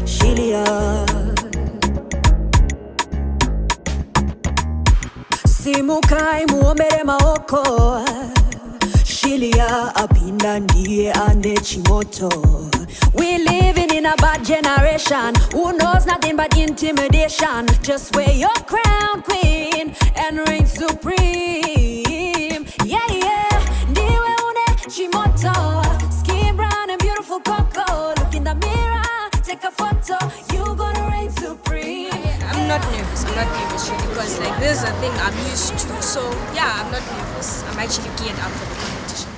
Shilia. Simukai muombere maoko. Shilia apinda ndiye ane chimoto. We living in a bad generation who knows nothing but intimidation. Just wear your crown, queen, and reign supreme. Yeah, yeah. Ndiwe une chimoto. Skin brown and beautiful cocoa. Look in the mirror, take a photo. You gonna reign supreme. I'm not nervous really, because like this is a thing I'm used to. So yeah, I'm not nervous. I'm actually geared up for the competition.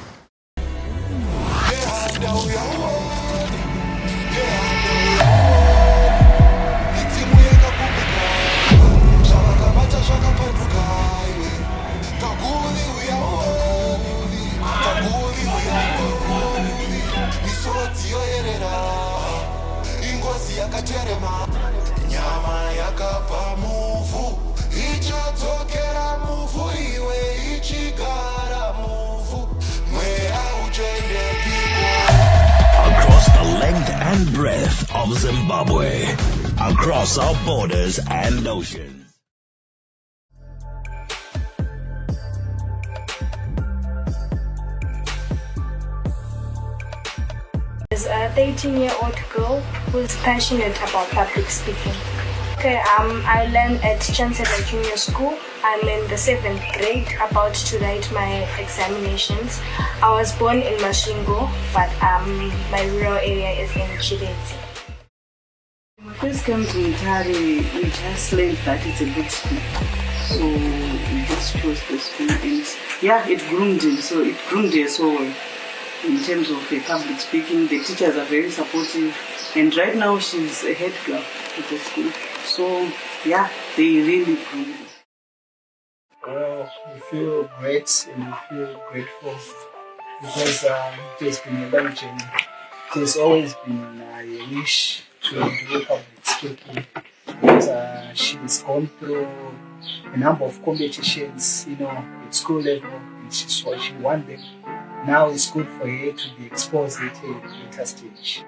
Nyama yakapa muvu, ichotokera muvu, iwe ichigara muvu, mwea uchende kiko. Across the length and breadth of Zimbabwe, across our borders and oceans. Is a 13-year-old girl who's passionate about public speaking. Okay, I learn at Chancellor Junior School. I'm in the 7th grade, about to write my examinations. I was born in Masvingo, but my rural area is in Chideti. When we first came to Itari, we just learned that it's a good school. So we just chose the school, and yeah, it groomed him. So it groomed her so well. In terms of public speaking, the teachers are very supportive, and right now she's a head girl at the school. So yeah, they really grew. Well, we feel great and we feel grateful because it has been a long journey. It has always been a wish to do public speaking. But she's gone through a number of competitions, at school level, and she won them. Now it's good for her to be exposed at a later stage.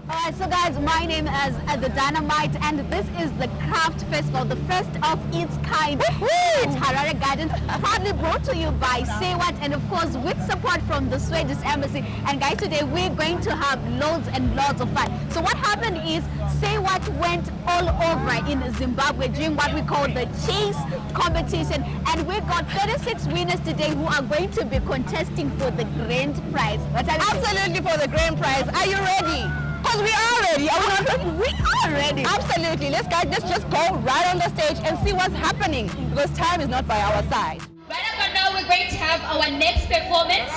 Alright, so guys, my name is The Dynamite, and this is the Craft Festival, the first of its kind at Harare Gardens, proudly brought to you by Say What, and of course with support from the Swedish Embassy. And guys, today we're going to have loads and loads of fun. So what happened is Say What went all over in Zimbabwe during what we call the Chase competition, and we got 36 winners today who are going to be contesting for the grand prize. Absolutely, for the grand prize. Are you ready? Because we are ready. Are we not ready? We are ready. Absolutely. Let's just go right on the stage and see what's happening, because time is not by our side. Right about now, we're going to have our next performance.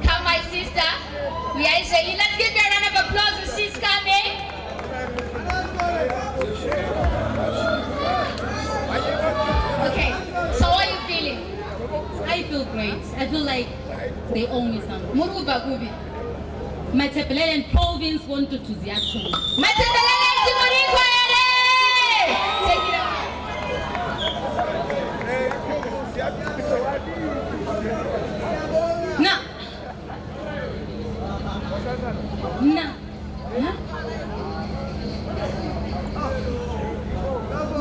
Come, my sister. We are ready. Let's give her a round of applause as she's coming. Okay, so how are you feeling? I feel great. I feel like they owe me something. Matebelele province want to Ziatu. Matebelele Timorikwa yere! Take it out. Nah. Nah. Huh?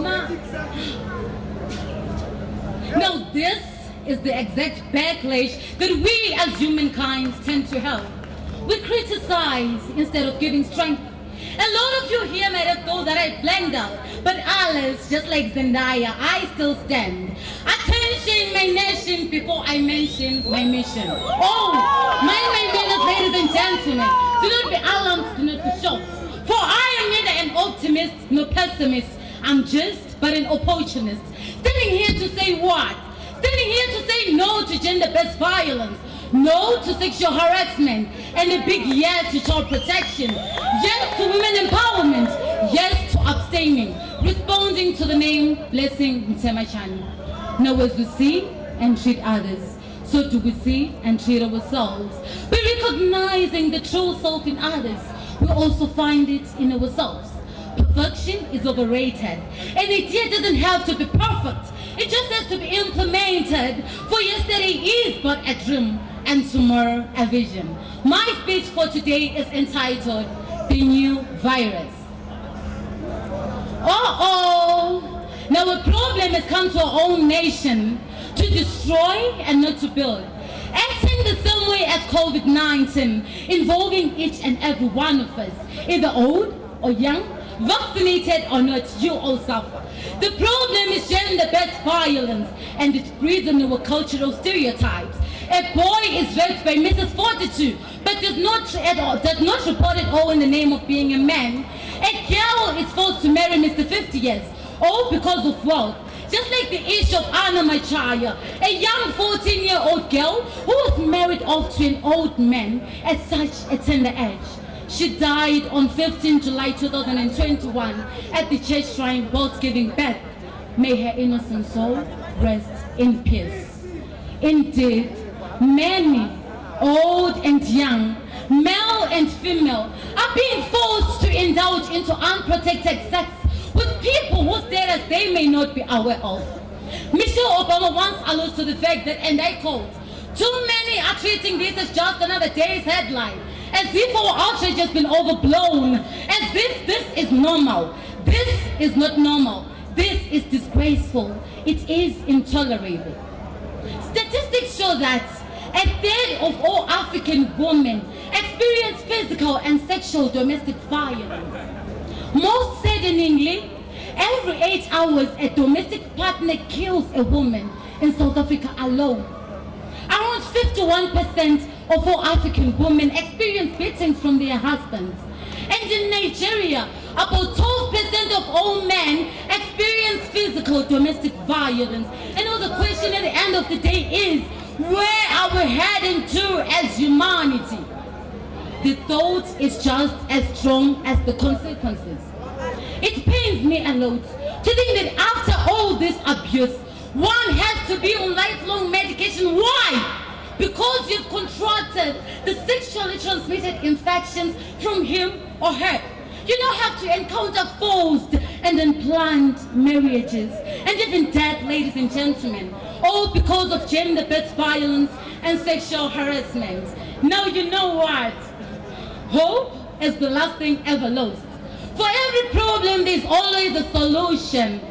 Nah. Now this is the exact backlash that we as humankind tend to have. We criticize instead of giving strength. A lot of you here might have thought that I blanked out, but Alice, just like Zendaya, I still stand. Attention, my nation, before I mention my mission. Oh, my manners, ladies and gentlemen, do not be alarmed, do not be shocked. For I am neither an optimist nor pessimist. I'm just but an opportunist. Standing here to say what? Standing here to say no to gender-based violence. No to sexual harassment, and a big yes to child protection. Yes to women empowerment. Yes to abstaining. Responding to the name Blessing Mtemachani. Now as we see and treat others, so do we see and treat ourselves. By recognizing the true self in others, we also find it in ourselves. Perfection is overrated. An idea doesn't have to be perfect. It just has to be implemented. For yesterday is but a dream and tomorrow a vision. My speech for today is entitled The New Virus. Now a problem has come to our own nation to destroy and not to build. Acting the same way as COVID-19, involving each and every one of us, either old or young, vaccinated or not, you all suffer. The problem is gender-based violence, and it breeds on our cultural stereotypes. A boy is raped by Mrs. 42, but does not report it all in the name of being a man. A girl is forced to marry Mr. 50 years, all because of wealth. Just like the issue of Anna Machaya, a young 14-year-old girl who was married off to an old man at such a tender age. She died on 15 July 2021 at the church shrine whilst giving birth. May her innocent soul rest in peace. Indeed, many, old and young, male and female, are being forced to indulge into unprotected sex with people whose status they may not be aware of. Michelle Obama once alludes to the fact that, and I quote, "Too many are treating this as just another day's headline, as if our outrage has been overblown, as if this is normal. This is not normal. This is disgraceful. It is intolerable." Statistics show that a third of all African women experience physical and sexual domestic violence. Most saddeningly, every 8 hours a domestic partner kills a woman in South Africa alone. Around 51% of all African women experience beatings from their husbands. And in Nigeria, about 12% of all men experience physical domestic violence. And now the question at the end of the day is, where are we heading to as humanity? The thought is just as strong as the consequences. It pains me a lot to think that after all this abuse, one has to be on lifelong medication. Why? Because you've contracted the sexually transmitted infections from him or her. You now have to encounter forced and unplanned marriages and even death, ladies and gentlemen, all because of gender-based violence and sexual harassment. Now you know what? Hope is the last thing ever lost. For every problem, there's always a solution.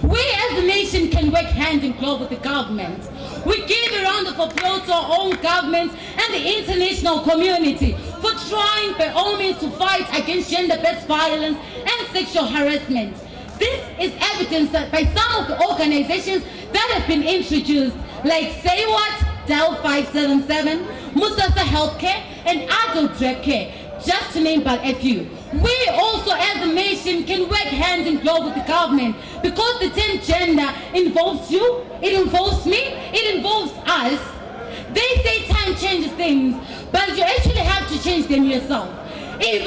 We as a nation can work hand in glove with the government. We give a round of applause to our own government and the international community for trying by all means to fight against gender-based violence and sexual harassment. This is evidenced by some of the organizations that have been introduced, like Say What, Dial 577, Musasa Healthcare, and Adult Drug Care, just to name but a few. We also as a nation can work hand in glove with the government, because the term gender involves you, it involves me, it involves us. They say time changes things, but you actually have to change them yourself. Stand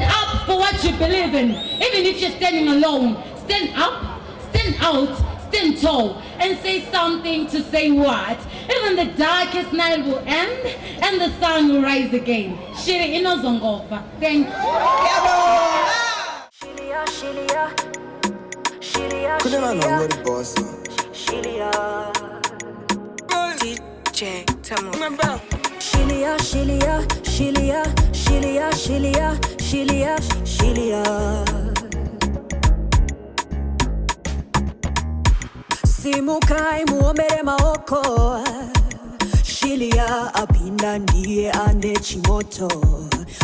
up for what you believe in, even if you're standing alone. Stand up, stand out, stand tall, and say something to say what? Even the darkest night will end and the sun will rise again. Shiri inozongofa. Thank you. DJ Tamu. Shilia, Shilia, Shilia, Shilia, Shilia, Shilia, Shilia. Simukai muombere maoko, Shilia apinda ndiye ande chimoto.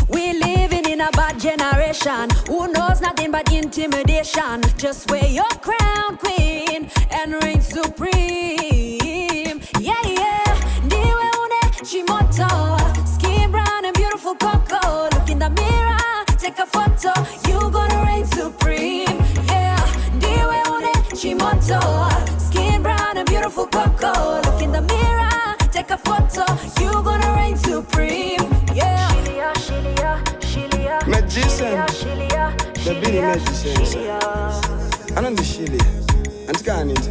We living in a bad generation who knows nothing but intimidation. Just wear your crown, queen, and reign supreme. Yeah, yeah, ndiwe une chimoto. Skin brown and beautiful cocoa. Look in the mirror, take a photo. You gonna reign supreme. Yeah, ndiwe une chimoto. Skin brown and beautiful cocoa. Look in the mirror, take a photo. You gonna reign supreme. Yeah. Shilia, Shilia, Shilia. Magician. Shilia, The Billy magician. I know the Shilia. And can it.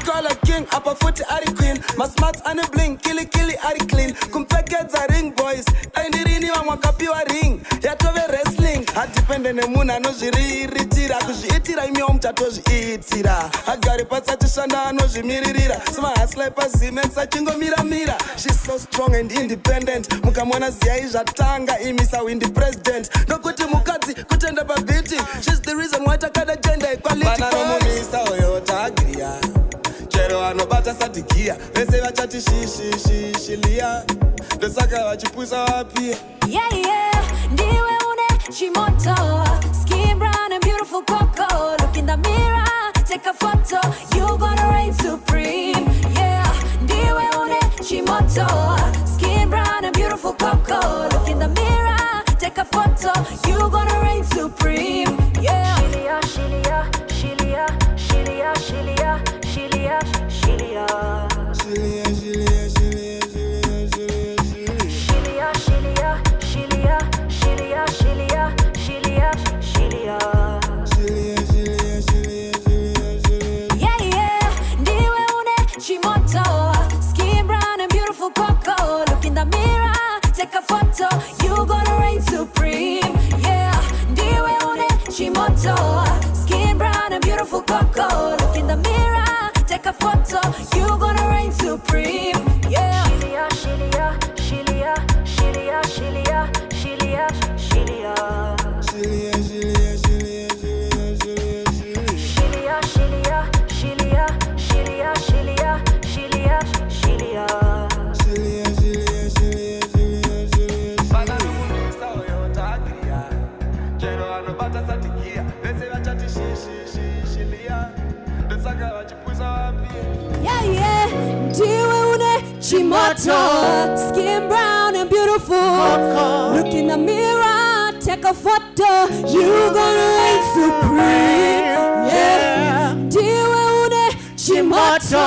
call a king, upper foot ari queen. My smart and a bling, killy ari clean. Kumpekets a ring boys, and the ring wa kapiwa ring. Yatove wrestling, I depend on the moon, I know she retira. Cause she itira, me toji itira. I got it, but such a shana, no she mirira. So my ass like a cement, such a mira. She's so strong and independent. Mukamwana ziaija tanga, imisa win the president. No kuti mukati, kutenda babiti. She's the reason why I got gender equality. Banana mumisa oyota agria. Chero anobata satikia. Vese vachati shilia. Dosaka wachipusa wapi. Yeah, ndiwe une chimoto. Skin brown and beautiful cocoa. Look in the mirror, take a photo. You gonna reign supreme. Yeah, ndiwe une chimoto. Skin brown and beautiful cocoa. Look in the mirror, take a photo. You gonna reign supreme. Yeah. Shilia. Yeah, ndiwe une chimoto. Skin brown and beautiful cocoa. Look in the mirror, take a photo. You gonna reign supreme. Yeah, ndiwe une chimoto. Skin brown and beautiful cocoa. Look in the mirror, take a photo. You gonna reign supreme. Yeah. Yeah, ndiwe une chimoto. Skin brown and beautiful. Look in the mirror, take a photo. You gonna reign supreme. Yeah, ndiwe une chimoto.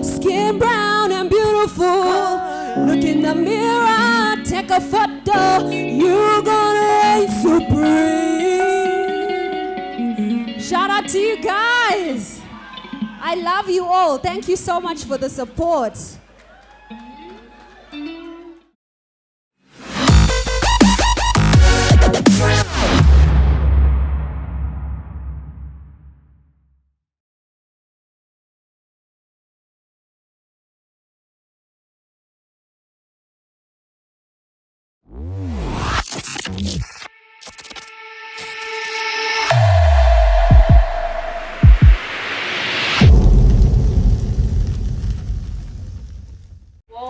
Skin brown and beautiful. Look in the mirror, take a photo. You gonna reign supreme. Shout out to you guys. I love you all. Thank you so much for the support.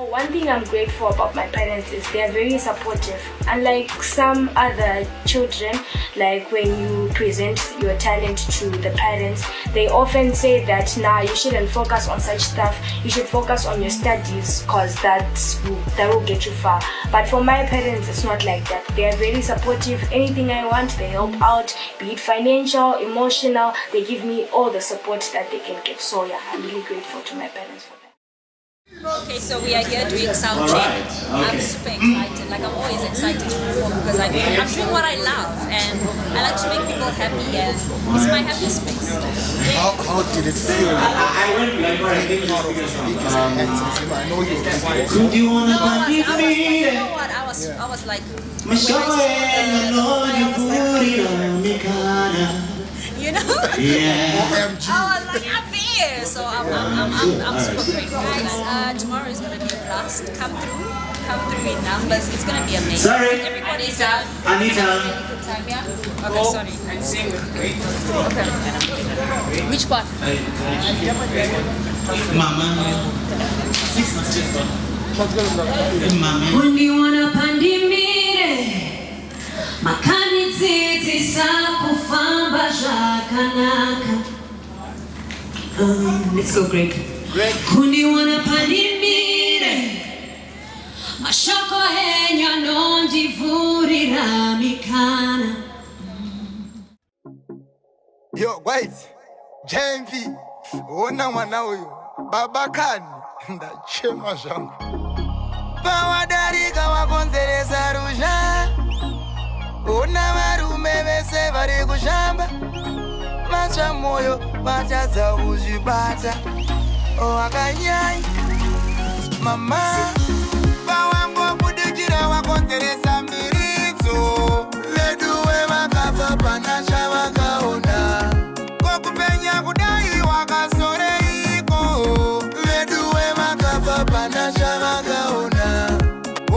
One thing I'm grateful about my parents is they are very supportive. Unlike some other children, like when you present your talent to the parents, they often say that, nah, you shouldn't focus on such stuff. You should focus on your studies because that will get you far. But for my parents, it's not like that. They are very supportive. Anything I want, they help out, be it financial, emotional. They give me all the support that they can give. So yeah, I'm really grateful to my parents for that. Okay, so we are here doing sound check. I'm super excited. Like I'm always excited to perform because I'm doing what I love and I like to make people happy and it's my happy space. How did it feel? I know you what? I was like, you know? Yeah. I was like, I'm here, so I'm super grateful. Guys, tomorrow is gonna be a blast. Come through in numbers. It's gonna be amazing. Sorry, Everybody's Anita. Good time, yeah? Okay, sorry. And sing with me. Okay. Which part? Mama. When you wanna pandimire makani titi sakufamba jakanaka. It's so great. Kundi wana pandimire mashoko henya nondivurira mikana. Yo, wait. JMP. Ona mwana huyu. Baba Kani. Ndachema zangu. Pawadarika wakonzeresa rusha. Ona varume vese vari kushamba. Macha moyo vachaza kuzvibata. oh akanyai mama bawango kudikira wakonteresa mbirizo leduwe wakafa panasha wakaona kokupenya kudai wakasoreiko leduwe wakafa panasha wakaona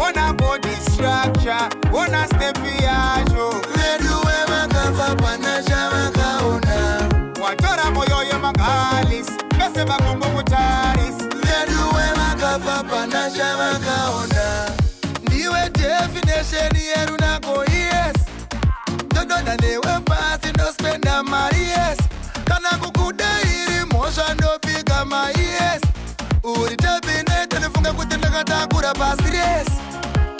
ona body structure ona step yacho leduwe wakafa panasha wakaona watora moyo ya magalis pese bakombo mutaris leduwe wakafa panasha wakaona ndiwe definition yeru nako yes dodona newe pasi no spenda maries kana kukudairi mosha ndo piga maries uri tabine tanifunga kutenda katakura pasiries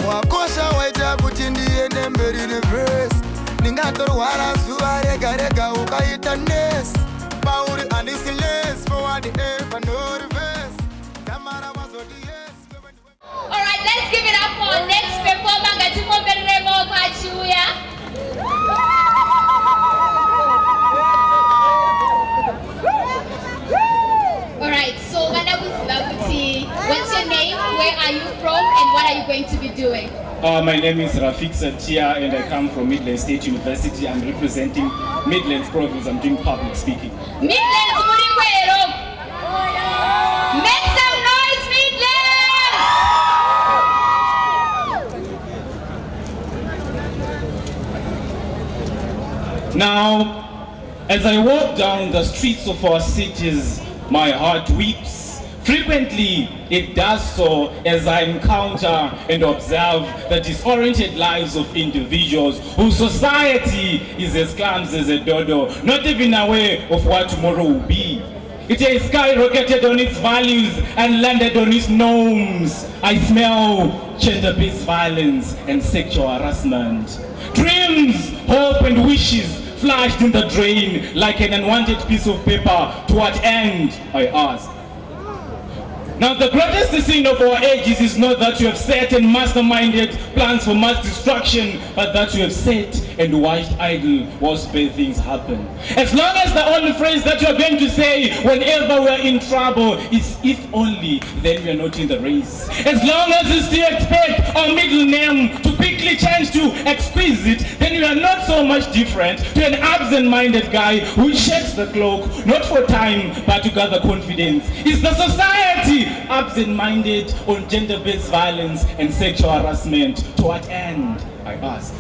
wakosha waita kuti ndiende mberi neverse ningatorwara zuva rega rega ukaita nes pauri andisi less forward ever no reverse tamara mazodi yes. Alright, let's give it up for our next performer. Ngatikomberere pachiuya. Alright, so what's your name, where are you from, and what are you going to be doing? My name is Rafik Satia and I come from Midlands State University. I'm representing Midlands Province. I'm doing public speaking. Midlands Murikwero. Make some noise, Midlands! Now, as I walk down the streets of our cities, my heart weeps. Frequently, it does so as I encounter and observe the disoriented lives of individuals whose society is as clumsy as a dodo, not even aware of what tomorrow will be. It has skyrocketed on its values and landed on its norms. I smell gender-based violence and sexual harassment. Dreams, hope and wishes flashed in the drain like an unwanted piece of paper. To what end, I ask? Now, the greatest sin of our ages is not that you have set and masterminded plans for mass destruction, but that you have sat and watched idle whilst bad things happen. As long as the only phrase that you are going to say whenever we are in trouble is "if only," then we are not in the race. As long as you still expect our middle name to quickly change to exquisite, then you are not so much different to an absent-minded guy who checks the clock, not for time, but to gather confidence. Is the society absent-minded on gender-based violence and sexual harassment? To what end, I ask?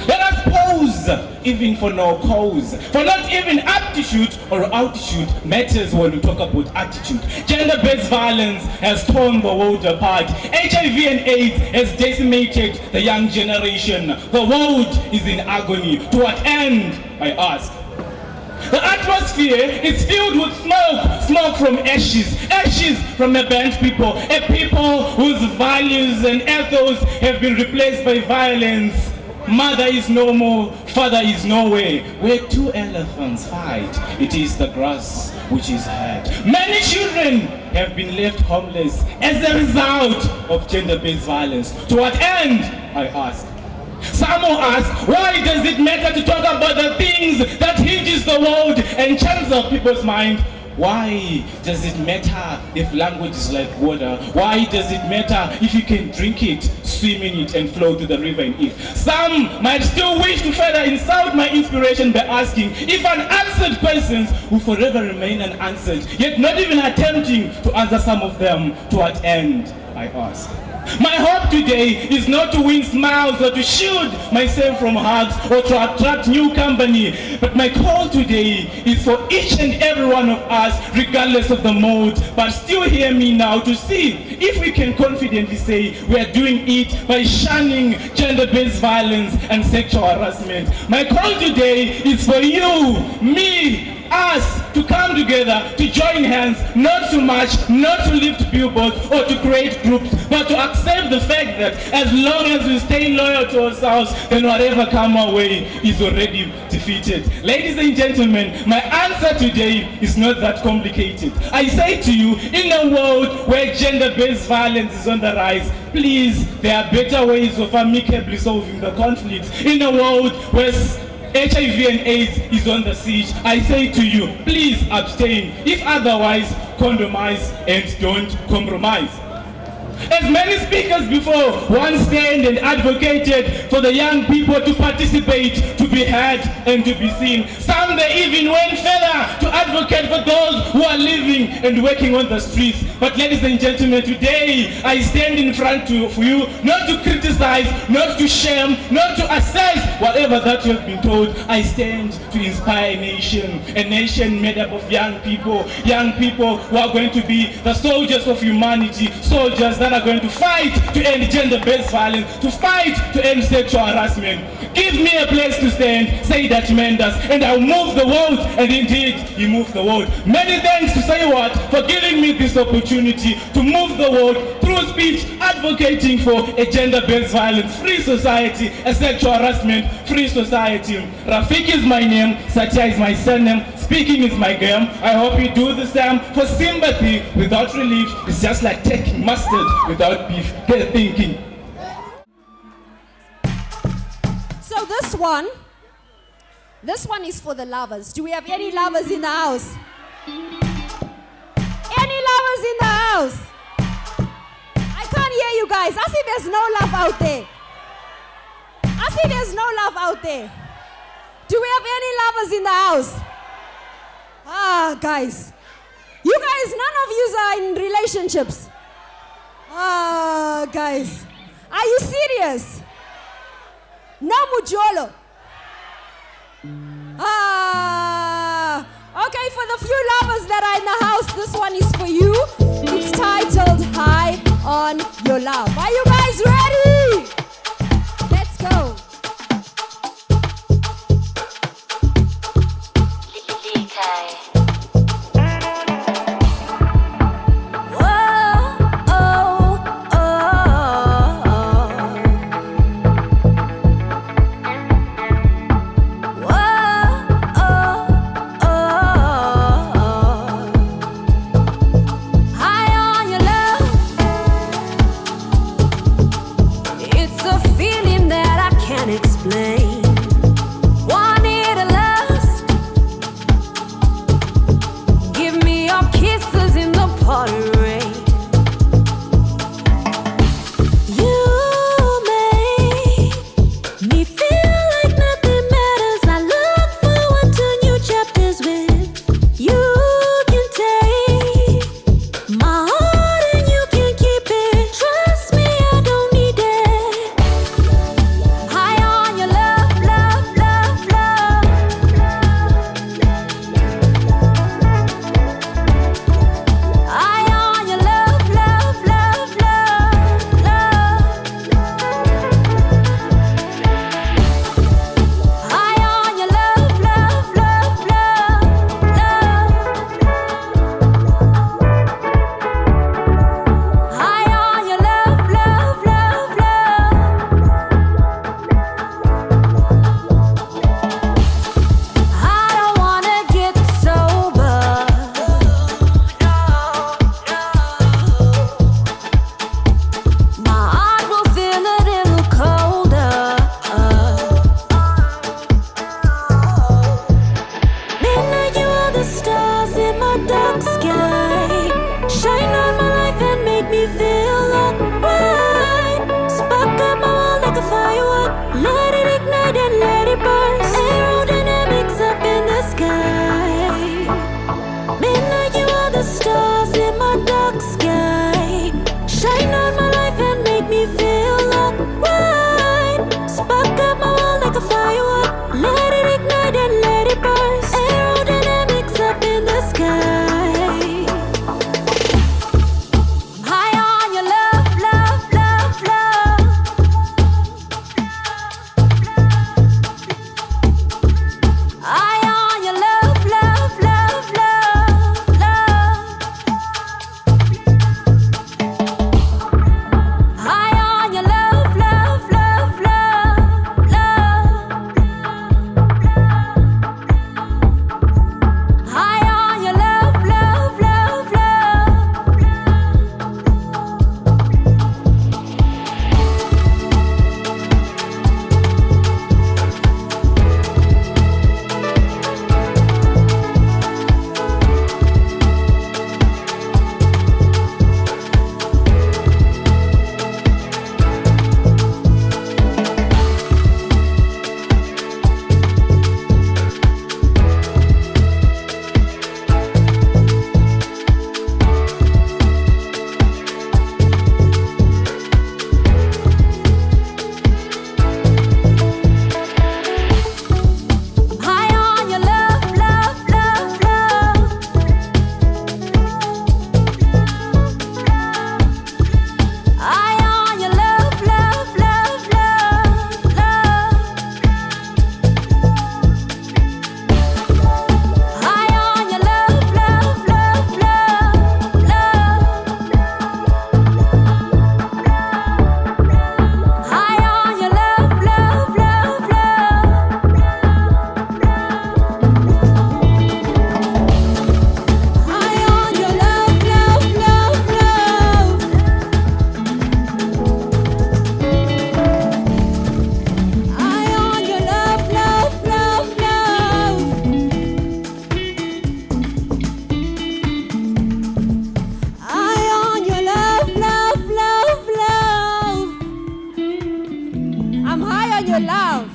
Let us pause, even for no cause. For not even aptitude or altitude matters when we talk about attitude. Gender-based violence has torn the world apart. HIV and AIDS has decimated the young generation. The world is in agony. To what end, I ask? The atmosphere is filled with smoke from ashes from a burnt people, a people whose values and ethos have been replaced by violence. Mother is no more, father is nowhere. Where two elephants fight, it is the grass which is hurt. Many children have been left homeless as a result of gender-based violence. To what end, I ask? Some will ask, why does it matter to talk about the things that hinges the world and changes people's mind? Why does it matter if language is like water? Why does it matter if you can drink it, swim in it, and flow to the river and eat? Some might still wish to further insult my inspiration by asking if unanswered questions will forever remain unanswered, yet not even attempting to answer some of them. To what end, I ask? My hope today is not to win smiles or to shield myself from hugs or to attract new company, but my call today is for each and every one of us, regardless of the mode, but still hear me now, to see if we can confidently say we are doing it by shunning gender-based violence and sexual harassment. My call today is for you, me, us, to come together, to join hands, not to march, not to lift billboards or to create groups, but to accept the fact that as long as we stay loyal to ourselves, then whatever comes our way is already defeated. Ladies and gentlemen, my answer today is not that complicated. I say to you, in a world where gender-based violence is on the rise, please, there are better ways of amicably solving the conflicts. In a world where HIV and AIDS is on the siege, I say to you, please abstain. If otherwise, condomize and don't compromise. As many speakers before once stand and advocated for the young people to participate, to be heard and to be seen. Some they even went further to advocate for those who are living and working on the streets. But ladies and gentlemen, today I stand in front for you not to criticize, not to shame, not to assess whatever that you have been told. I stand to inspire a nation made up of young people who are going to be the soldiers of humanity, soldiers that are going to fight to end gender-based violence, to fight to end sexual harassment. Give me a place to stand, say that tremendous, and I'll move the world, and indeed, he moved the world. Many thanks to Say What for giving me this opportunity to move the world through speech, advocating for a gender-based violence-free society, a sexual harassment-free society. Rafik is my name, Satya is my surname, speaking is my game. I hope you do the same. For sympathy without relief is just like taking mustard without beef. Get thinking. So this one is for the lovers. Do we have any lovers in the house? Any lovers in the house? I can't hear you guys. I see there's no love out there. I see there's no love out there. Do we have any lovers in the house? Ah, guys. You guys, none of you are in relationships. Ah, guys. Are you serious? No mujolo. Ah. Okay, for the few lovers that are in the house, this one is for you. It's titled High on Your Love. Are you guys ready? Let's go. your love.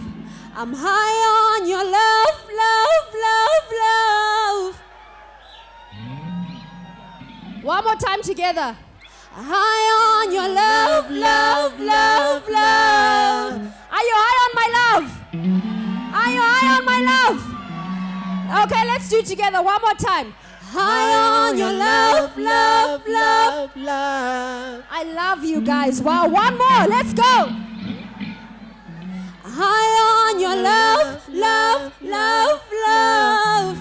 I'm high on your love, love, love, love. One more time together. High on your love, love, love, love. Are you high on my love? Are you high on my love? Okay, let's do it together one more time. High on your love, love, love, love. I love you guys. Wow, one more. Let's go. High on your love, love, love, love.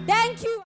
Thank you.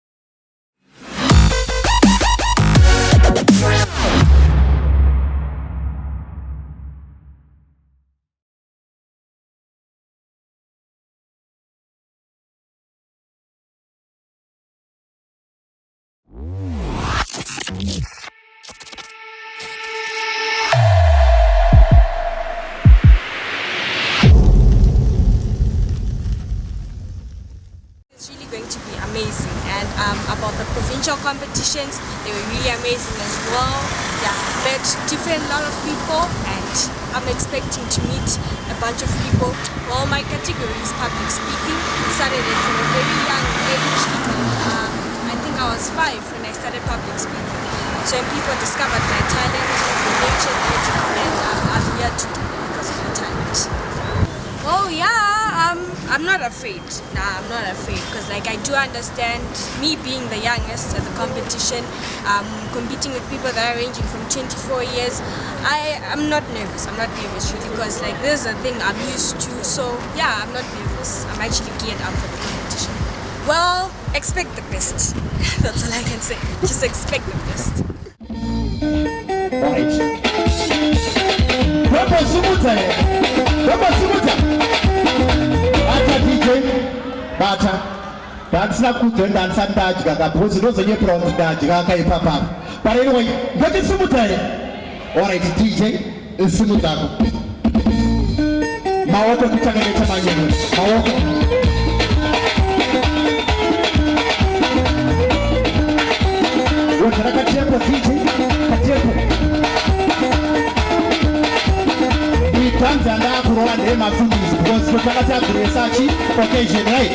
It's really going to be amazing, and about the provincial competitions, they were really amazing as well. Yeah, met different lot of people, and I'm expecting to meet a bunch of people. Well, my category is public speaking. Started it from a very young age, and I think I was 5 when I started public speaking. So people discovered my talent, they nurtured it, and I'm here to do it because of my talent. Oh yeah, I'm not afraid. Nah, I'm not afraid because like I do understand, me being the youngest at the competition, competing with people that are ranging from 24 years, I'm not nervous. I'm not nervous really because like this is a thing I'm used to. So yeah, I'm not nervous. I'm actually geared up for the competition. Well, expect the best. That's all I can say. Just expect the best. Right. Bata dansina kutenda nsanda jigaga bozi dozo nye pronto da jigaga ipapa. But anyway, get it sumutane. Alright, DJ, sumutako. Mawoko kutangeleta manyeni. Mawoko. Wote nakatieko DJ, katieko. Kwanza nda kuroa ndema fundis because tukakata kuresearch occasion, right?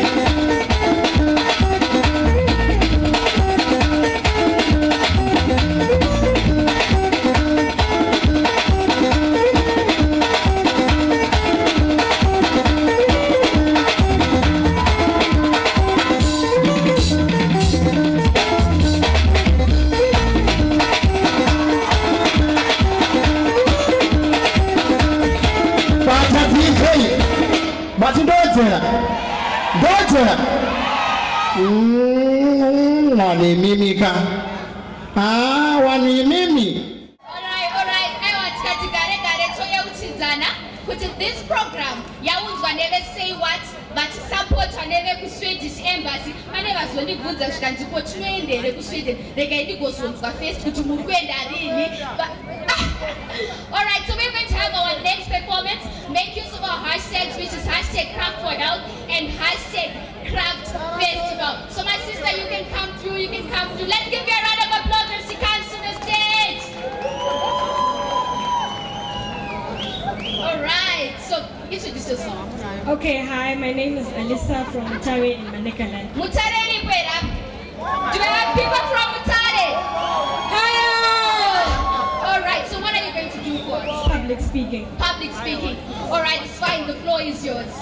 Dojera. Wani mimika. Wani mimi. Alright. I want to gare toya uchizana. Put this program. Yaunzwa never say what, but support never ku Swedish embassy. Maneva zoni budza shikanzi ko tuendere ku Sweden. Rekaidi go sonzwa Facebook mukwenda rini. Alright, so we're going to have our next performance. Make use of our hashtags, which is hashtag Craft for Health and hashtag Craft Festival. So my sister, you can come through. Let's give you a round of applause as she comes to the stage. Alright, so introduce yourself. Okay, hi, my name is Alyssa from Mutare in Manekaland. Mutare ni kwera. Do we have people from Mutare? Hi. Alright, so what are you going to do for us? Public speaking. Public speaking. Alright, it's fine, the floor is yours.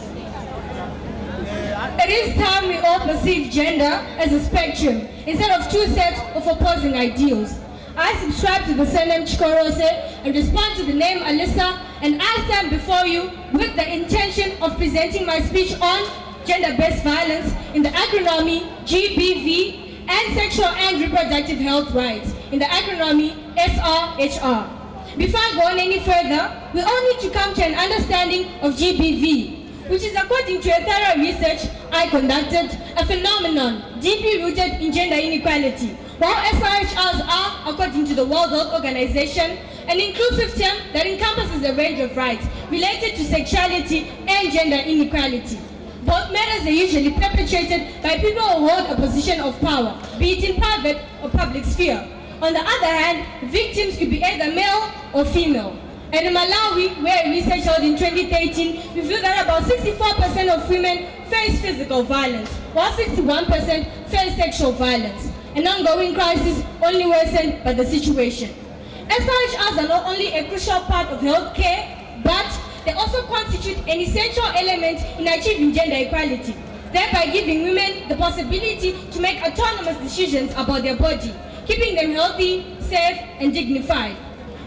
It is time we all perceive gender as a spectrum instead of two sets of opposing ideals. I subscribe to the surname Chikorose and respond to the name Alyssa, and I stand before you with the intention of presenting my speech on gender-based violence in the agronomy, GBV, and sexual and reproductive health rights in the agronomy, SRHR. Before I go on any further, we all need to come to an understanding of GBV, which is, according to a thorough research I conducted, a phenomenon deeply rooted in gender inequality, while SRHRs are, according to the World Health Organization, an inclusive term that encompasses a range of rights related to sexuality and gender inequality. Both matters are usually perpetrated by people who hold a position of power, be it in private or public sphere. On the other hand, victims could be either male or female. And in Malawi, where research held in 2013 revealed that about 64% of women face physical violence, while 61% face sexual violence. An ongoing crisis only worsened by the situation. SRHRs are not only a crucial part of healthcare, but they also constitute an essential element in achieving gender equality, thereby giving women the possibility to make autonomous decisions about their body, keeping them healthy, safe, and dignified.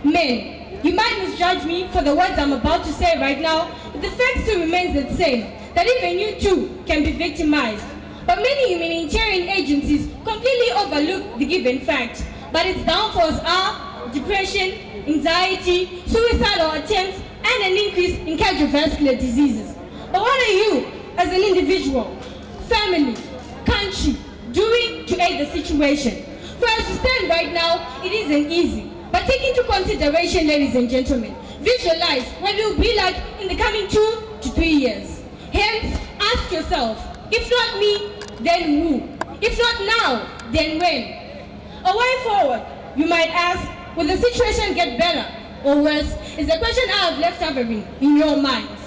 Men, you might misjudge me for the words I'm about to say right now, but the fact still remains the same, that even you too can be victimized. But many humanitarian agencies completely overlook the given fact, but its downfalls are depression, anxiety, suicidal attempts, and an increase in cardiovascular diseases. But what are you, as an individual, family, country, doing to aid the situation? For as we stand right now, it isn't easy. But take into consideration, ladies and gentlemen, visualize what it will be like in the coming 2 to 3 years. Hence, ask yourself, if not me, then who? If not now, then when? A way forward, you might ask, will the situation get better or worse? Is the question I have left hovering in your minds.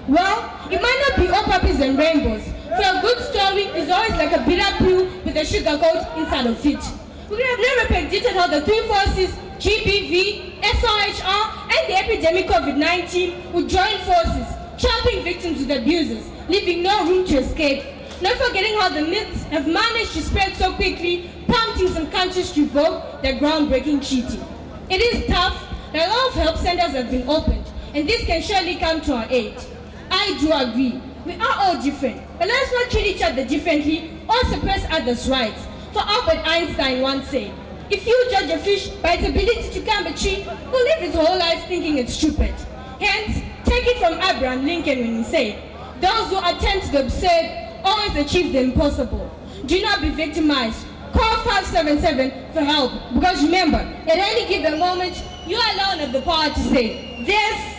Well, it might not be all puppies and rainbows, for a good story is always like a bitter pill with a sugar coat inside of it. We could have never predicted how the three forces, GBV, SRHR, and the epidemic COVID-19 would join forces, trapping victims with abusers, leaving no room to escape. Not forgetting how the myths have managed to spread so quickly, prompting some countries to revoke their groundbreaking treaty. It is tough that a lot of help centers have been opened, and this can surely come to our aid. I do agree, we are all different, but let's not treat each other differently or suppress others' rights. For Albert Einstein once said, if you judge a fish by its ability to climb a tree, will live his whole life thinking it's stupid. Hence, take it from Abraham Lincoln when he said, those who attempt the absurd always achieve the impossible. Do not be victimized. Call 577 for help, because remember, at any given moment, you alone have the power to say, this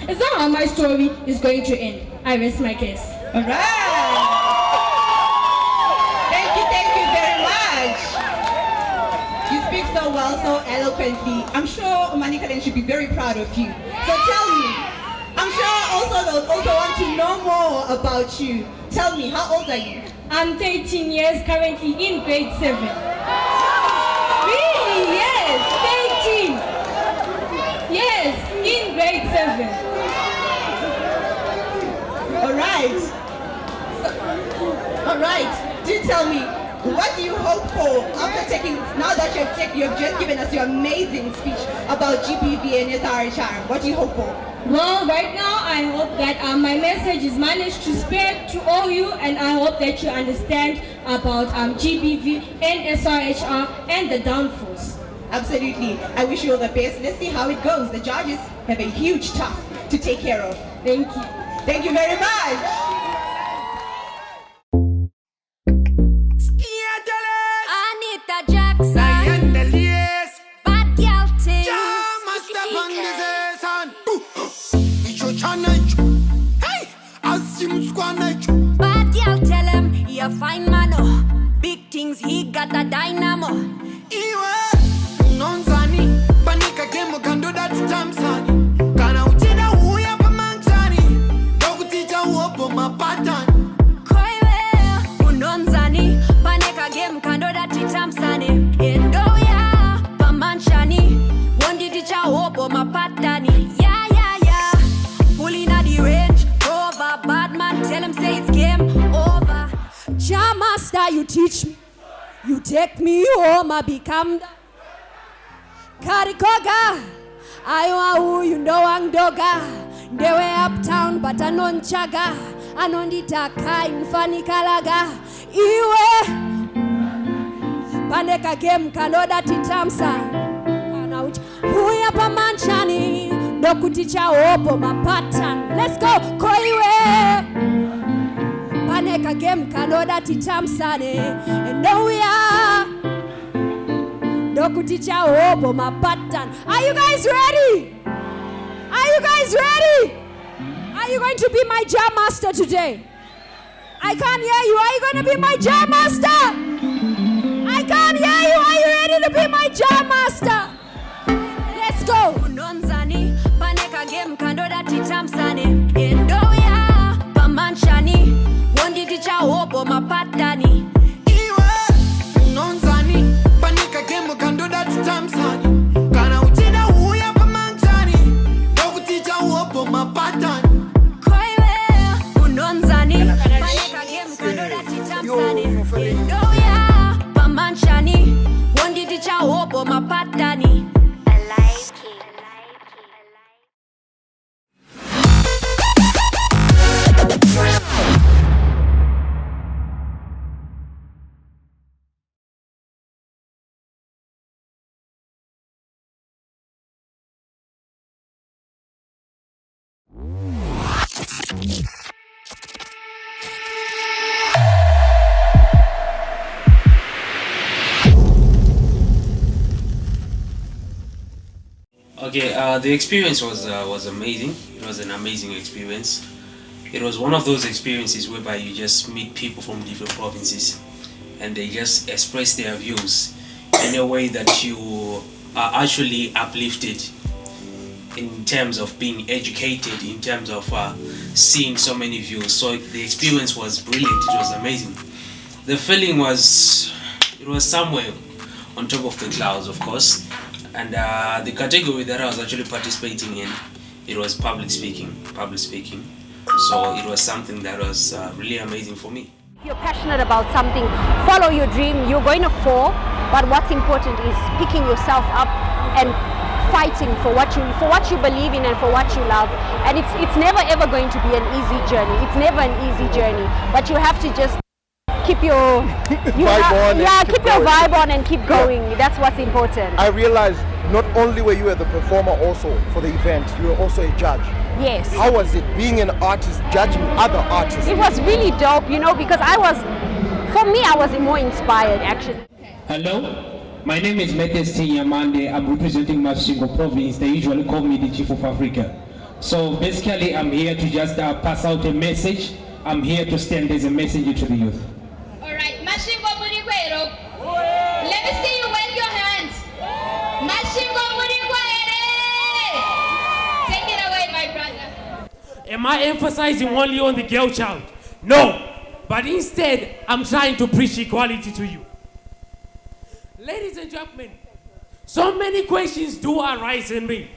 is not how my story is going to end. I rest my case. All right. Thank you very much. You speak so well, so eloquently. I'm sure Umanikaden should be very proud of you. So tell me, I'm sure also they'll also want to know more about you. Tell me, how old are you? I'm 13 years, currently in grade 7. Really? Yes, 13. Yes, in grade 7. All right. Do tell me, what do you hope for after now that you've just given us your amazing speech about GBV and SRHR? What do you hope for? Well, right now I hope that my message is managed to spread to all you, and I hope that you understand about GBV and SRHR and the downfalls. Absolutely. I wish you all the best. Let's see how it goes. The judges have a huge task to take care of. Thank you. Thank you very much. Bad girl tell him he a fine man, oh. Big things, he got a dynamo. Iwe nonzani panika kemo kando that tamsani kana uchida huya pamanchani dokutija uopo mapatan Koiwe unonzani panika game kando that tamsani endo ya pamanchani wondi ticha uopo mapatani. Yeah pulling at the range over bad man tell him say it's game over. Jam master, you teach me, you take me home, I become the Karikoga. I want who you know Angdoga. They were uptown but I non chaga. I non ditaka in funny kalaga. Iwe Pandeka game kanoda titamsa. Huya pa manchani. Dokuticha opo mapatan. Let's go. Koiwe Paneka game kanoda titamsane. And now we are Dokuticha opo mapatan. Are you guys ready? Are you guys ready? Are you going to be my jam master today? I can't hear you. Are you going to be my jam master? I can't hear you. Are you ready to be my jam master? Let's go. Unonzani dati tamsani endoya pamanchani wondi ticha opo mapatani Iwe nonzani panika game kando dati tamsani kana uchida uya pamanchani ndokuticha uopo mapatani koiwe unonzani panika game kando dati tamsani endoya pamanchani wondi ticha opo mapatani. Okay, the experience was amazing. It was an amazing experience. It was one of those experiences whereby you just meet people from different provinces and they just express their views in a way that you are actually uplifted in terms of being educated, in terms of seeing so many views. So the experience was brilliant. It was amazing. The feeling was, it was somewhere on top of the clouds, of course. And the category that I was actually participating in, it was public speaking. So it was something that was really amazing for me. If you're passionate about something, follow your dream. You're going to fall, but what's important is picking yourself up and fighting for what you believe in and for what you love. And it's never ever going to be an easy journey. It's never an easy journey, but you have to just keep your vibe on and keep going. That's what's important. I realized not only were you the performer also for the event, you were also a judge. Yes. How was it being an artist judging other artists? It was really dope, because I was more inspired actually. Hello, my name is Metes Yamande. I'm representing Masvingo province. They usually call me the Chief of Africa. So basically I'm here to just pass out a message. I'm here to stand as a messenger to the youth. Alright, Masvingo Murikwero. Let me see you wave your hands. Masvingo Murikwere. Take it away, my brother. Am I emphasizing only on the girl child? No. But instead, I'm trying to preach equality to you. Ladies and gentlemen, so many questions do arise in me.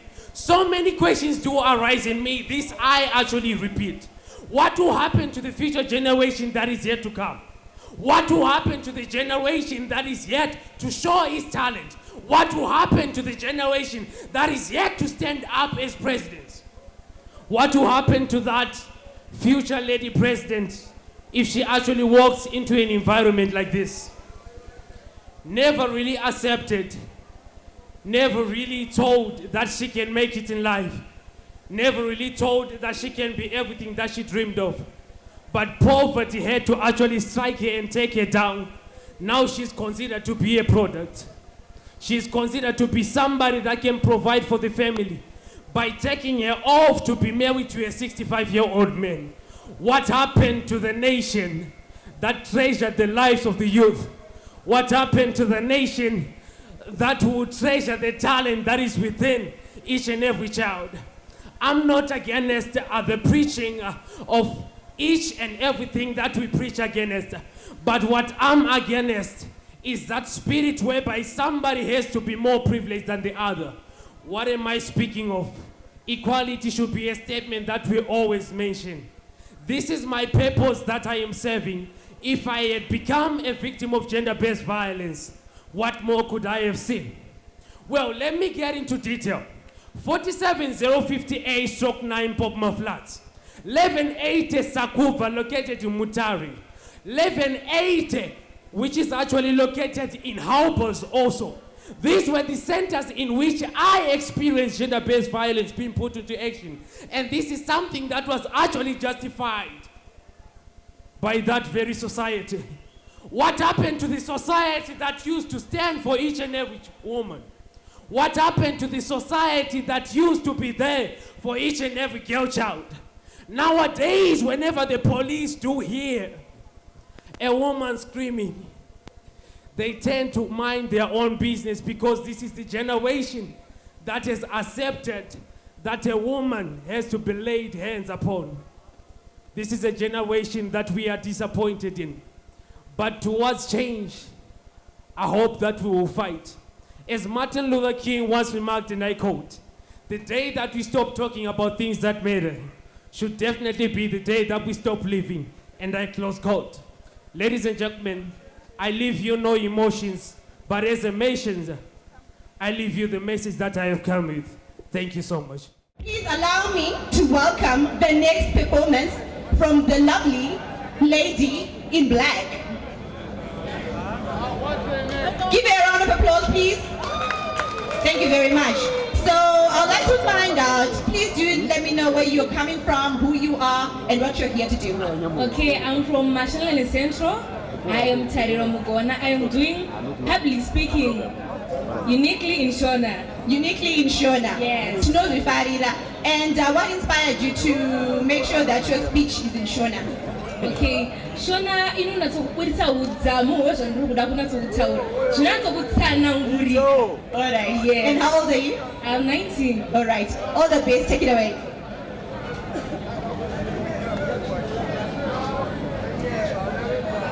This I actually repeat. What will happen to the future generation that is yet to come? What will happen to the generation that is yet to show its talent? What will happen to the generation that is yet to stand up as presidents? What will happen to that future lady president if she actually walks into an environment like this? Never really accepted, never really told that she can make it in life, never really told that she can be everything that she dreamed of. But poverty had to actually strike her and take her down. Now she's considered to be a product. She's considered to be somebody that can provide for the family by taking her off to be married to a 65-year-old man. What happened to the nation that treasured the lives of the youth? What happened to the nation that would treasure the talent that is within each and every child? I'm not against the preaching of each and everything that we preach against, but what I'm against is that spirit whereby somebody has to be more privileged than the other. What am I speaking of? Equality should be a statement that we always mention. This is my purpose that I am serving. If I had become a victim of gender-based violence, what more could I have seen? Well, let me get into detail. 47058/9 Popma Flats. 1180 Sakuva, located in Mutari. 1180, which is actually located in Haubers also. These were the centers in which I experienced gender-based violence being put into action. And this is something that was actually justified by that very society. What happened to the society that used to stand for each and every woman? What happened to the society that used to be there for each and every girl child? Nowadays, whenever the police do hear a woman screaming, they tend to mind their own business, because this is the generation that has accepted that a woman has to be laid hands upon. This is a generation that we are disappointed in. But towards change, I hope that we will fight. As Martin Luther King once remarked, and I quote, "The day that we stop talking about things that matter should definitely be the day that we stop living," and I close quote. Ladies and gentlemen, I leave you no emotions, but as a nation, I leave you the message that I have come with. Thank you so much. Please allow me to welcome the next performance from the lovely lady in black. Give her a round of applause, please. Thank you very much. So I'd like to find out, please do let me know where you're coming from, who you are, and what you're here to do. Okay, I'm from Mashalane Central. I am Tariro Mugona. I am doing public speaking, uniquely in Shona. Uniquely in Shona? Yes. Tunozi Farida. And what inspired you to make sure that your speech is in Shona? Okay, Shona inonatso kuburitsa udzamu wezvandiri kuda kunatso kutaura. Zvinatso kutsana nguri. Alright. Yes. And how old are you? I'm 19. Alright. All the best. Take it away.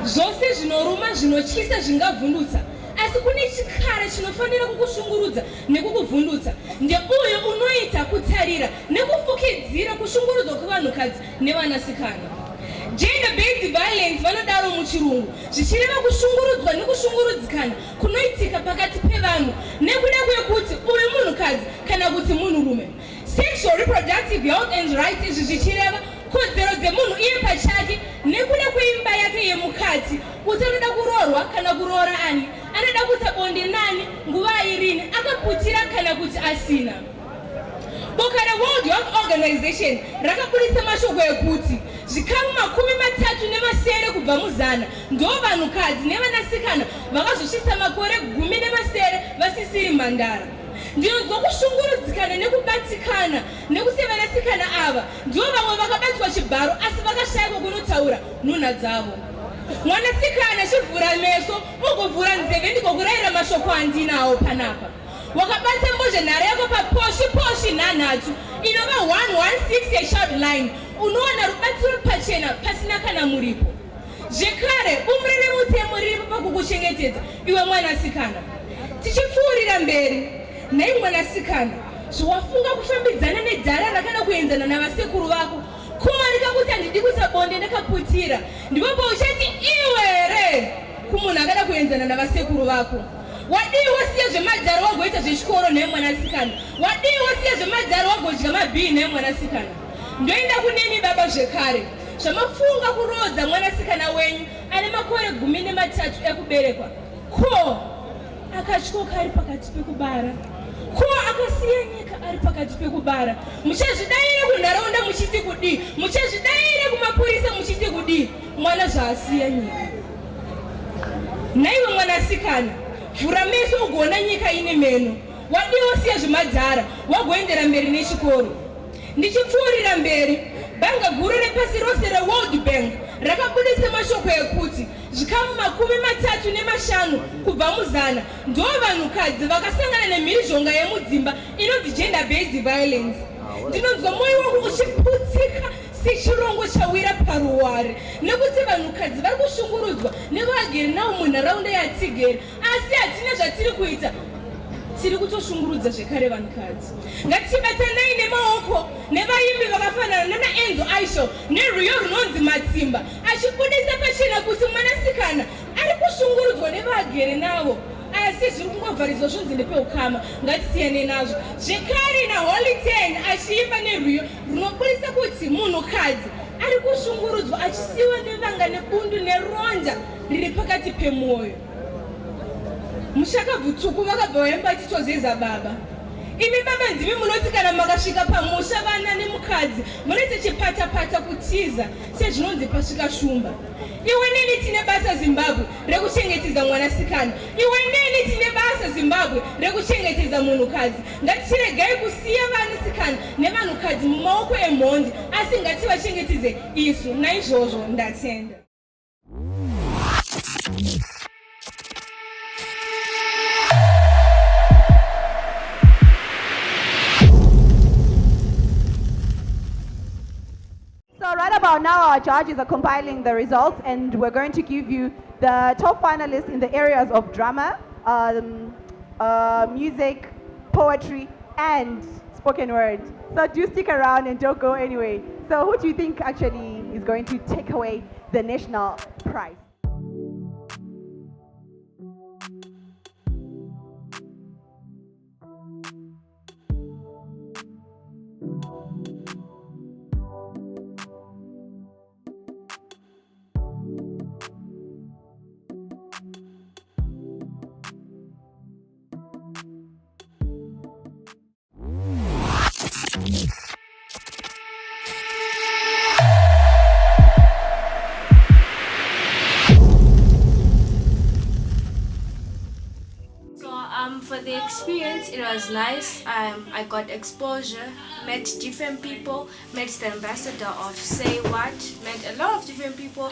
Zvose zvinoruma zvinotyisa zvingavhundutsa. Asi kune chikara chinofanira kukushungurudza nekukuvhundutsa. Ndeuyo unoita kutarira nekufukidzira kushungurudzwa kwevanhukadzi nevanasikana. Gender-based violence vanodaro muchirungu zvichireva kushungurudzwa nekushungurudzikana kunoitika pakati pevanhu nekuda kwekuti uyu munhukadzi kana kuti munhurume. Sexual reproductive health and rights izvi zvichireva kodzero dzemunhu iye pachake nekuda kweimba yake yemukati kuti anoda kuroorwa kana kuroora ani, anoda kuita bonde nani, nguva irini, akaputira kana kuti asina. Boka reWorld Health Organization rakabudisa mashoko ekuti zvikamu 37 kubva muzana ndo vanhukadzi nevanasikana vakazosvitsa makore 10 vasisiri mhandara. Ndinonzwa kushungurudzikana nekubatikana nekuti vanasikana ava ndo vamwe vakabatwa chibharo asi vakashayikwa kunotaura nhunha dzavo. Mwanasikana chivhura meso ugovhura nzeve ndikokurayira mashoko andinawo panapa. Wakabata mbozhanhare yako paposhi nhanhatu inova 116 yechild line, unowana rubatsiro pachena pasina kana muripo. Zvekare umurere mutemo riripo pakukuchengetedza iwe mwanasikana. Tichipfuurira mberi, nhai mwanasikana, zvawafunga kufambidzana nedhara rakada kuenzana navasekuru vako kumarika kuti handidi kuita bonde ndakaputira, ndipo pauchati iwere kumunhu akada kuenzana navasekuru vako. Wadiwa wasiya zvemadhara wagoita zvechikoro naye mwanasikana. Wadiwa wasiya zvemadhara wagodya mabhii naye mwanasikana. Ndoenda kunemi baba zvekare. Zvamafunga kurodza mwanasikana wenyu ane makore 13 ekuberekwa. Ko akatyoka ari pakati pekubara. Ko akasiya nyika ari pakati pekubara. Muchazvidayire kunharaunda muchiti kudii? Muchazvidayire kumapurisa muchiti kudii? Mwana zvaasiya nyika. Naiwe mwanasikana, vhura meso ugoona nyika ine meno. Wadiwa wasiya zvemadhara wagoendera mberi nechikoro. Ndichipfuurira mberi, banga guru repasi rose reWorld Bank rakabudisa mashoko ekuti zvikamu 35 kubva muzana ndo vanhukadzi vakasangana nemhirizhonga yemudzimba inonzi gender-based violence. Ndinonzwa mwoyo wangu uchiputsika sechirongo chawira paruware nekuti vanhukadzi vari kushungurudzwa nevagere navo munharaunda yatigere, asi hatina zvatiri kuita. Tiri kutoshungurudza zvekare vanhukadzi. Ngatibatanai nemaoko nevaimbi vakafanana nanaEnzo Aisho nerwiyo runonzi Matsimba achibudisa pachena kuti mwanasikana ari kushungurudzwa nevagere navo, asi zviri kungovharidzwa zvonzi ndepeukama. Ngatisiyane nazvo. Zvekare naHoly 10 achiimba nerwiyo runobudisa kuti munhukadzi ari kushungurudzwa achisiyiwa nevanga nebundu neronda riri pakati pemwoyo. Mushakabvutsvuku vakabva vaimba tichozeza baba. Imi baba ndimi munoti kana makasvika pamusha vana nemukadzi munoita chipatapata kutiza sezvinonzi pasvika shumba. Iwe neni tine basa Zimbabwe rekuchengetedza mwanasikana. Iwe neni tine basa Zimbabwe rekuchengetedza munhukadzi. Ngatiregai kusiya vanasikana nevanhukadzi mumaoko emhondi, asi ngativachengetedze isu. Naizvozvo ndatenda. So right about now, our judges are compiling the results, and we're going to give you the top finalists in the areas of drama, music, poetry, and spoken word. So do stick around and don't go anyway. So who do you think actually is going to take away the national prize? For the experience, it was nice. I got exposure, met different people, met the ambassador of Say What, met a lot of different people,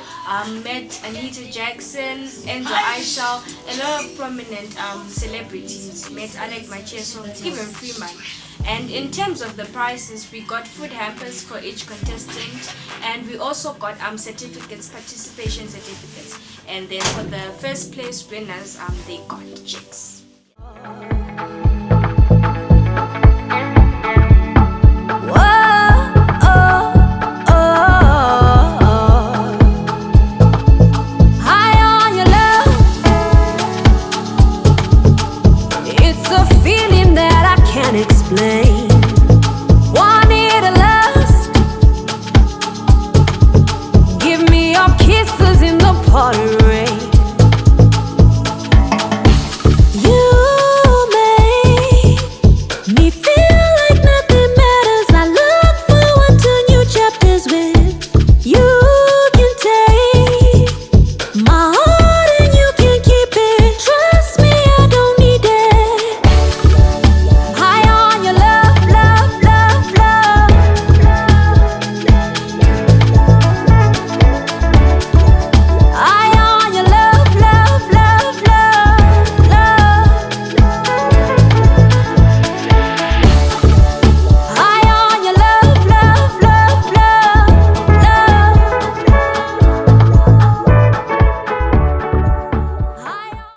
met Anita Jackson, Enzo Aishal, a lot of prominent celebrities, met Alec Macheso, even Freeman. And in terms of the prizes, we got food hampers for each contestant, and we also got certificates, participation certificates. And then for the first place winners, they got checks.